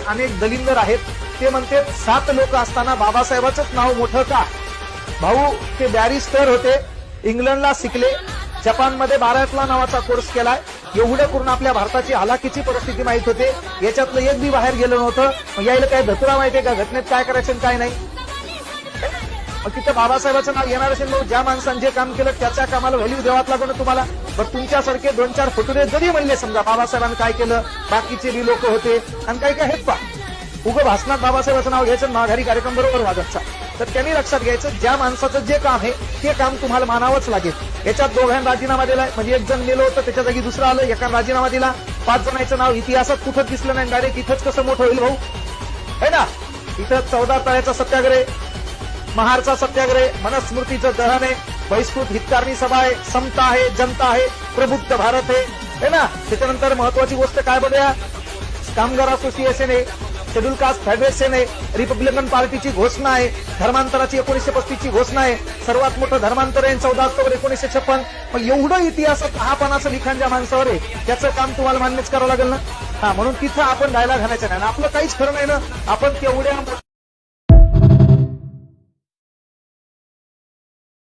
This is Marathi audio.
अनेक दलिंदर आहेत, ते म्हणते 7 लोक असताना बाबासाहेबांचंच नाव मोठं का? भाऊ ते बॅरिस्टर होते, इंग्लंडला शिकले, जपानमध्ये बारातला नावाचा कोर्स केलाय, एवढं करून आपल्या भारताची हालाकीची परिस्थिती माहित होते, याच्यातलं एक बी बाहेर गेलं नव्हतं. मग यायला काय धतुरा माहितीये का घटनेत काय करायचं आणि काय नाही? मग तिथं बाबासाहेबांचं नाव येणार असेल, मग ज्या माणसाने जे काम केलं त्याच्या कामाला व्हॅल्यू द्यावाच लागतो ना तुम्हाला. बरं तुमच्यासारखे 2-4 फुटुरे जरी म्हणले समजा बाबासाहेबांनी काय केलं, बाकीचे बी लोक होते आणि काय काय आहेत पा उगं भाषणात बाबासाहेबांचं नाव घ्यायचं, माघारी कार्यक्रम बरोबर वागतचा. तर त्यांनी लक्षात घ्यायचं ज्या माणसाचं जे काम आहे ते काम तुम्हाला मानावंच लागेल. याच्यात दोघांनी राजीनामा दिलाय, म्हणजे एक जण गेलो होतं त्याच्या जागी दुसरं आलं, एका राजीनामा दिला, 5 जणांचं नाव इतिहासात कुठं दिसलं नाही, डायरेक्ट इथंच कसं मोठं होईल भाऊ, है ना? इथं 14 तळ्याचा सत्याग्रह, महारचा सत्याग्रह, मनुस्मृतीचं दहन आहे, बहिष्कृत हितकारणी सभा आहे, समता आहे, जनता आहे, प्रबुद्ध भारत आहे ना? त्याच्यानंतर महत्वाची गोष्ट काय बघूया, कामगार असोसिएशन आहे, शेड्यूल कास्ट फेडरेशन आहे, रिपब्लिकन पार्टीची घोषणा आहे, धर्मांतराची 1935 ची घोषणा आहे, सर्वात मोठं धर्मांतर आहे 14 ऑक्टोबर 1956. मग एवढं इतिहासात हा पानाचं लिखाण ज्या माणसावर आहे त्याचं काम तुम्हाला मान्यच करावं लागेल ना. म्हणून तिथं आपण डायलॉग घालायचा नाही, आपलं काहीच खरं नाही ना. आपण तेवढ्या